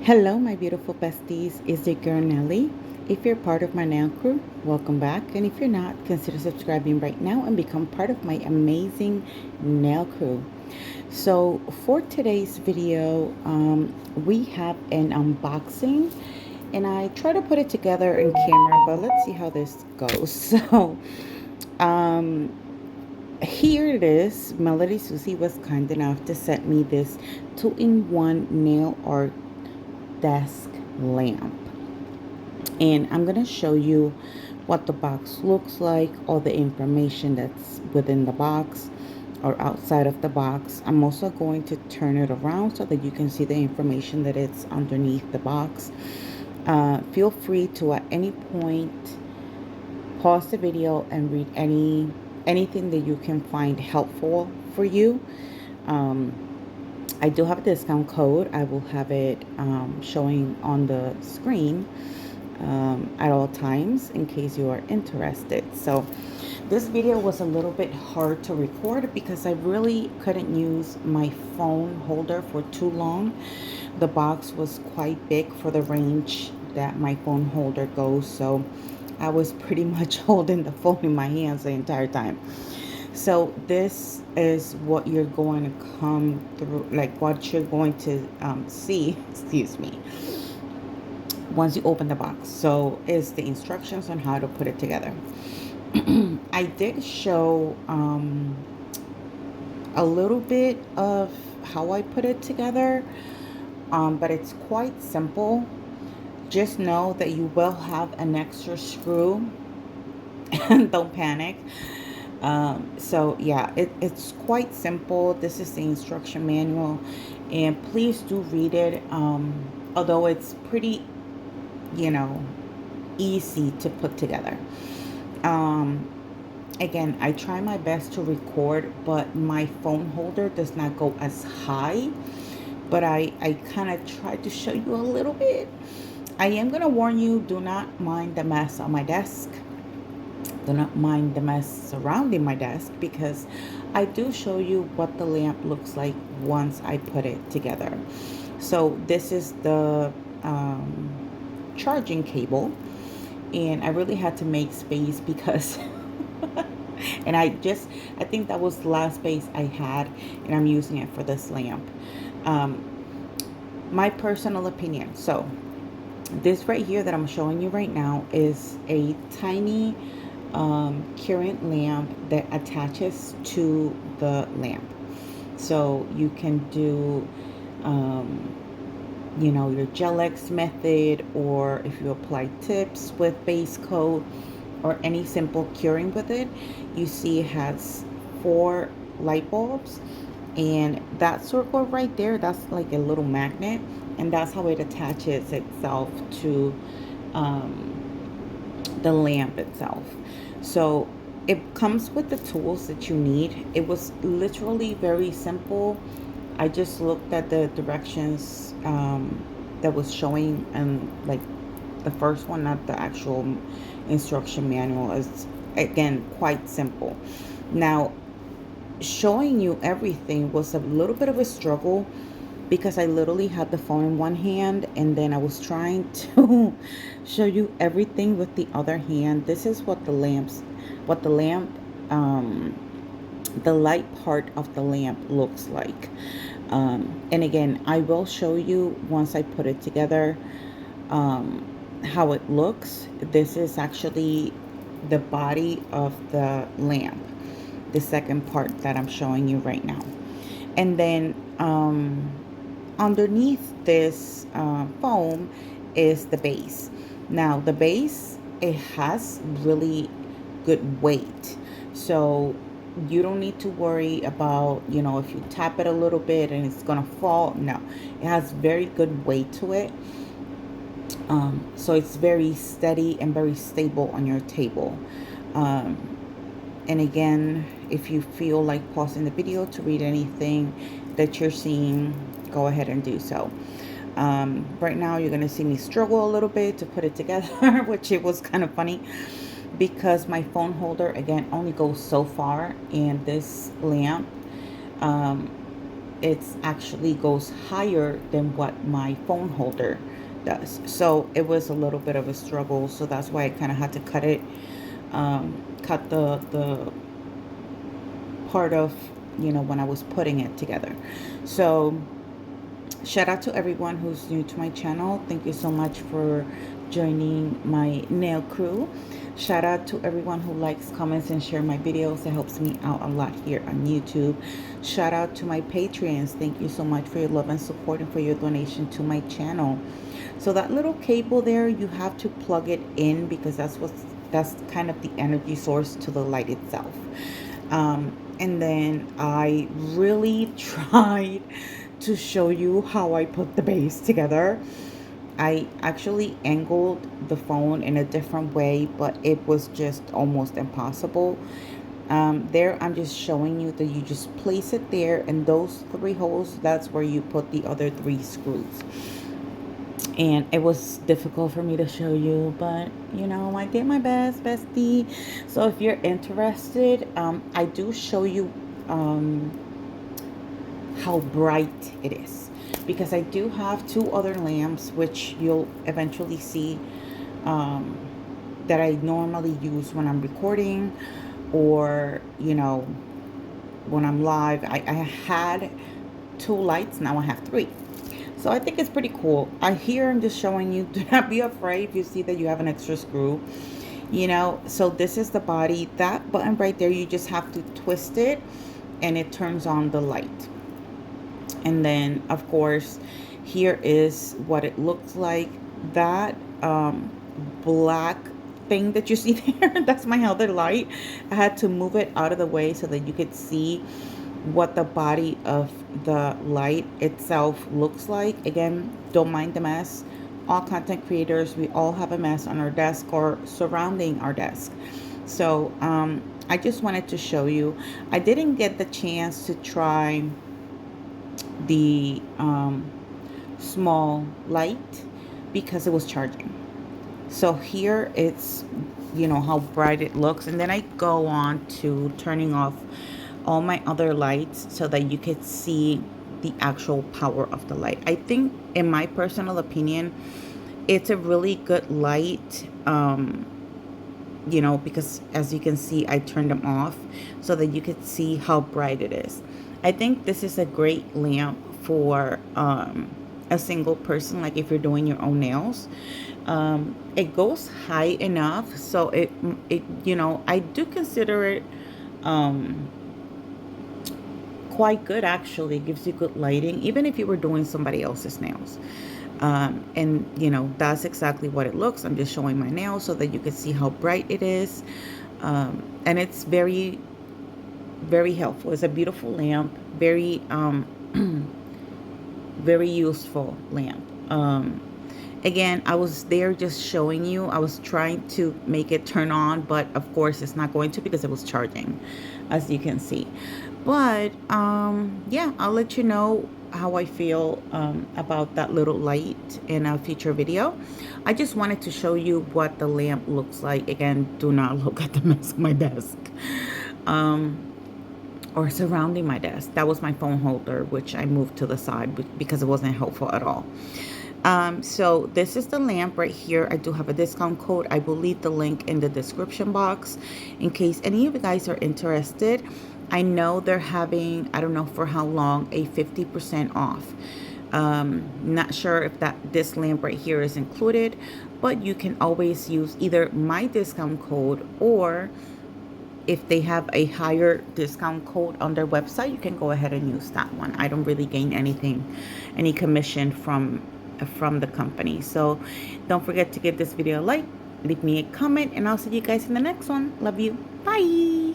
Hello, my beautiful besties. It's your girl Nelly. If you're part of my nail crew, welcome back. And if you're not, consider subscribing right now and become part of my amazing nail crew. So, for today's video, we have an unboxing, and I try to put it together in camera, but let's see how this goes. Um, Here it is. MelodySusie was kind enough to send me this two-in-one nail art desk lamp, and I'm gonna show you what the box looks like, all the information that's within the box or outside of the box. I'm also going to turn it around so that you can see the information that it's underneath the box. Feel free to at any point pause the video and read anything that you can find helpful for you. um, I do have a discount code. I will have it showing on the screen at all times in case you are interested. So this video was a little bit hard to record because I really couldn't use my phone holder for too long. The box was quite big for the range that my phone holder goes, so I was pretty much holding the phone in my hands the entire time. So this is what you're going to come through, like what you're going to see, excuse me, once you open the box. So is the instructions on how to put it together. I did show a little bit of how I put it together, but it's quite simple. Just know that you will have an extra screw and don't panic. So yeah, it's quite simple. This is the instruction manual, and please do read it. Although it's pretty, you know, easy to put together. Um, Again, I try my best to record, but my phone holder does not go as high. But I kind of try to show you a little bit. I am going to warn you, do not mind the mess on my desk. Do not mind the mess surrounding my desk, because I do show you what the lamp looks like once I put it together. So this is the charging cable, and I really had to make space because and I think that was the last space I had, and I'm using it for this lamp. um, my personal opinion. So this right here that I'm showing you right now is a tiny current lamp that attaches to the lamp. So you can do your gel X method, or if you apply tips with base coat, or any simple curing with it. You see it has 4 light bulbs, and that circle right there, that's like a little magnet, and that's how it attaches itself to the lamp itself. So it comes with the tools that you need. It was literally very simple. I just looked at the directions that was showing, and like the first one, not the actual instruction manual, is again quite simple. Now, showing you everything was a little bit of a struggle because I literally had the phone in one hand, and then I was trying to show you everything with the other hand. This is what the lamp, the light part of the lamp looks like. And again, I will show you once I put it together how it looks. This is actually the body of the lamp, the second part that I'm showing you right now. And then underneath this foam is the base. Now the base, it has really good weight, so you don't need to worry about, if you tap it a little bit and it's gonna fall. No, it has very good weight to it. So it's very steady and very stable on your table. And again, if you feel like pausing the video to read anything that you're seeing, go ahead and do so. Right now, you're going to see me struggle a little bit to put it together, which it was kind of funny because my phone holder, again, only goes so far, and this lamp it's actually goes higher than what my phone holder does. So it was a little bit of a struggle. So that's why I kind of had to cut it, cut the part of, you know, when I was putting it together. So shout out to everyone who's new to my channel. Thank you so much for joining my nail crew. Shout out to everyone who likes, comments, and share my videos. It helps me out a lot here on YouTube. Shout out to my Patreons. Thank you so much for your love and support and for your donation to my channel. So that little cable there, you have to plug it in because that's kind of the energy source to the light itself. And then I really tried to show you how I put the base together. I actually angled the phone in a different way, but it was just almost impossible. There I'm just showing you that you just place it there, and those 3 holes, that's where you put the other 3 screws. And it was difficult for me to show you, but you know, I did my best, bestie. So if you're interested, I do show you how bright it is, because I do have 2 other lamps which you'll eventually see, that I normally use when I'm recording, or you know, when I'm live. I had 2 lights, now I have 3. So I think it's pretty cool. I'm just showing you, do not be afraid if you see that you have an extra screw. You know, so this is the body. That button right there, you just have to twist it and it turns on the light. And then, of course, here is what it looks like. That black thing that you see there, that's my other light. I had to move it out of the way so that you could see what the body of the light itself looks like. Again, don't mind the mess. All content creators, we all have a mess on our desk or surrounding our desk. So I just wanted to show you. I didn't get the chance to try the small light because it was charging. So here it's, you know, how bright it looks. And then I go on to turning off all my other lights so that you could see the actual power of the light. I think, in my personal opinion, it's a really good light, you know, because as you can see, I turned them off so that you could see how bright it is. I think this is a great lamp for a single person, like if you're doing your own nails. It goes high enough, so it you know, I do consider it quite good. Actually, it gives you good lighting even if you were doing somebody else's nails. And you know, that's exactly what it looks. I'm just showing my nails so that you can see how bright it is. And it's very, very helpful. It's a beautiful lamp, very very useful lamp. Again, I was there just showing you. I was trying to make it turn on, but of course it's not going to because it was charging, as you can see. But yeah, I'll let you know how I feel about that little light in a future video. I just wanted to show you what the lamp looks like. Again, do not look at the mess of my desk or surrounding my desk. That was my phone holder, which I moved to the side because it wasn't helpful at all. So this is the lamp right here. I do have a discount code. I will leave the link in the description box in case any of you guys are interested. I know they're having, I don't know for how long, a 50% off. Not sure if this lamp right here is included, but you can always use either my discount code, or if they have a higher discount code on their website, you can go ahead and use that one. I don't really gain anything, any commission from the company. So don't forget to give this video a like, leave me a comment, and I'll see you guys in the next one. Love you. Bye.